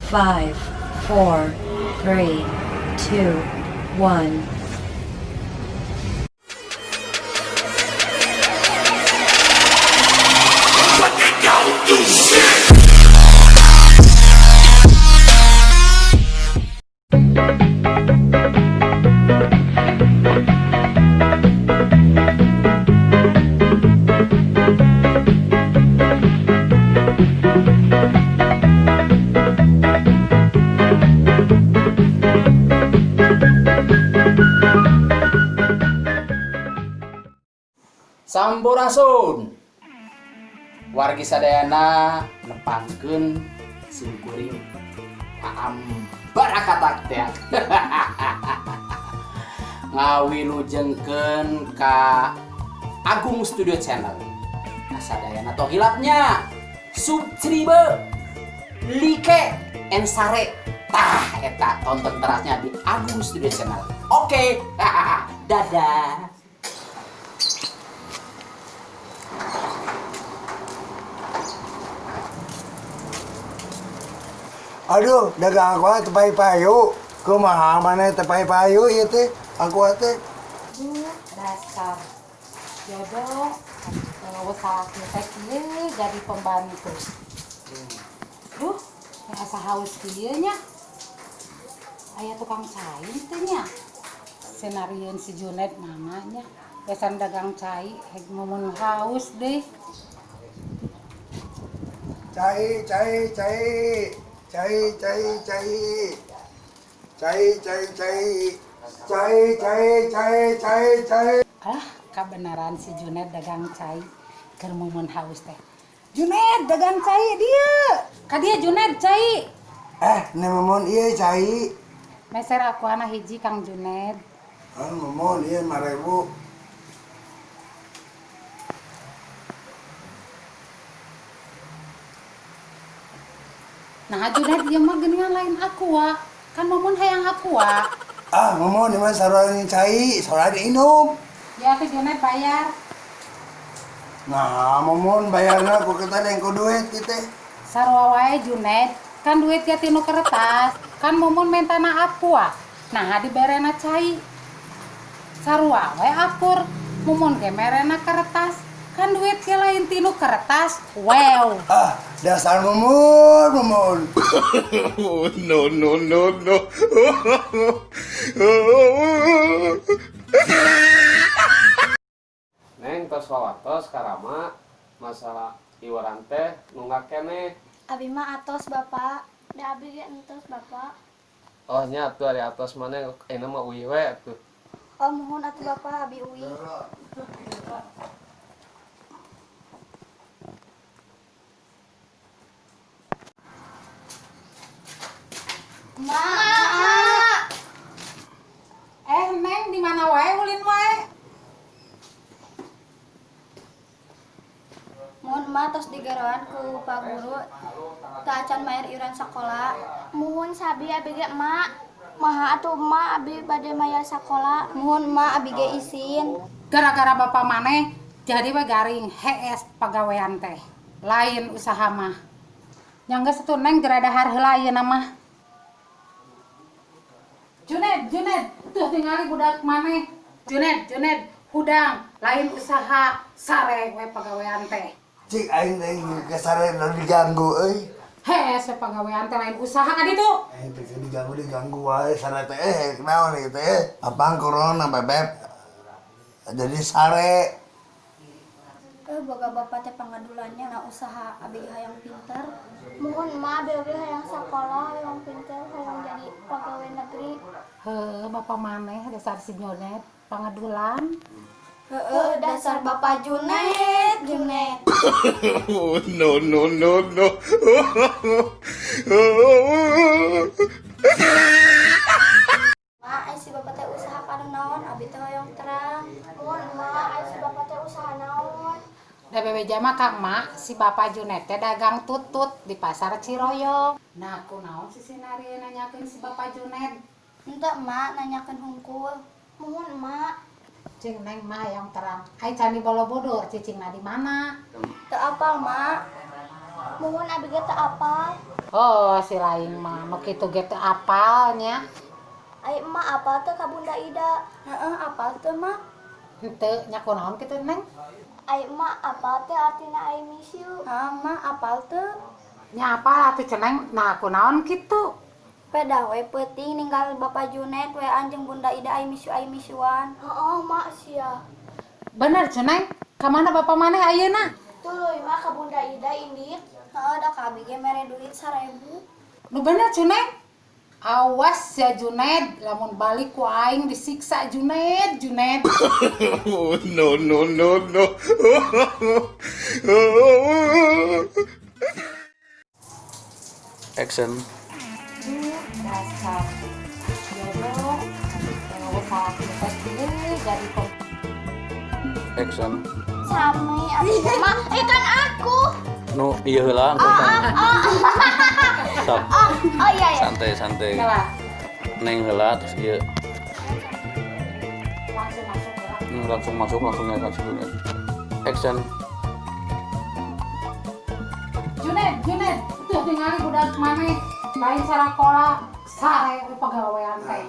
5, 4, 3, 2, 1. Sampurasun wargi sadayana nepangkeun simkuring paam barakatak teh ngawilujengkeun ka Agung Studio Channel. Nah sadayana tohilapnya subscribe like and share tah eta tonton terasnya di Agung Studio Channel. Oke. Dadah. Aduh, dagang aku tepai payu. Kumaha mana tepai payu ieu teh? Aku teh. Dasar jodoh usaha kita kieu jadi pembantu. Duh, asa haus kieu nya. Aya tukang cai teh nya. Senarieun si Junet mamanya. Besan dagang cai, ngomong haus deh. Cai. Alah, kebenaran si Junet dagang cai keur mumun haus teh. Junet dagang cai dia. Ka dia Junet cai. Nememun ieu cai. Meser aku anak hiji Kang Junet. Memon ieu 5.000. Nah, Junet dia mah geuningan lain aqua. Kan mumun hayang aqua. Memon ieu mah sarua cai, sarua diinum. Ya ke Junet bayar. Nah, memon bayarna ku kita yang ku duit kitu. Sarua wae Junet. Kan duit ya tinu kertas. Kan mumun mentana aqua. Nah, diberena cai. Sarua wae akur. Mumun ge merena kertas. Kan duit ke lain tinu kertas. Wow. Dasar memon. No. Neng tos wawatos karama masalah iwaran teh nunggak kene. Abi mah atos bapak, da abi ge entos bapak. Oh nya atuh ari atos mana enak mah uwi we atuh. Oh mohon atuh bapak abi uwi. Mak. Neng di mana wae ulin wae? Mohon mah tos digaroan ku Pak Guru. Teu acan mayar iuran sakola. Mohon sabi abi ge emak. Maha atuh emak abi bade mayar sakola. Mohon emak abi ge isin. Gara-gara bapak maneh jadi we garing HS pagawean teh. Lain usaha mah. Yang geus atuh Neng geura dahar heula ieu mah. Junet, tuh tinggali budak maneh. Junet, hudang, lain usaha sare we pagawean teh. Cik aing teh kesare nu diganggu euy. Hes we pagawean teh lain usaha ka ditu. Teh diganggu wae sare teh naon ieu teh? Apang corona bebeb. Jadi sare. Boga bapak teh pangadulannya na usaha abi ge hayang pinter. Mohon emak abi ge hayang sakola, hayang pinter, hayang jadi pegawai negeri. Bapak maneh dasar si Junet pangadulan. Dasar bapak Junet. No. Mak, si bapak teh usaha kanu naon, abi teh hoyong terang. Mohon mak, si bapak teh usaha naon. Da bebeja mah Kang Mak, si Bapak Junet teh dagang tutut di pasar Ciroyong. Nah, kunaon si Sinari nanyakeun si Bapak Junet? Henteu mak nanyakeun hungkul. Mohon mak. Cing Neng mah yang terang. Ai Candi Borobudur, cicingna di mana? Teu apal mak. Mohon abi ge teu apal. Oh, si lain mah nu kitu ge teu apalnya. Ai emak apal teh ka Bunda Ida. Heeh, apal teh mah. Henteu nya kunaon kitu Neng? Ai emak apal teh artina I miss you. Mah apal teh. Nya apal atuh ceneng. Nah, kunaon kitu? Pedah we peuting ninggal Bapak Junet we anjing Bunda Ida I miss you-an. Heeh, mak sia. Bener ceneng. Ka mana bapak maneh ayeuna? Tuluy mah ka Bunda Ida indit. Heeh, da ka abi ge mere duit 1.000. Nu bener ceneng. Awas ya Junaid, lamun balik ku aing disiksa Junaid. Oh, no. Action. Dasar jodoh. Kalau salah kita jadi Action. Sami atuh mah kan aku. Nu ieu heula. Sok. Oh iya. Santai. Kenapa? Neng heula terus ieu Langsung masuk ya. langsung masuk. Action. Junaid, tuh tinggali budak maneh. Lain sarakola, sare pegawaian teh.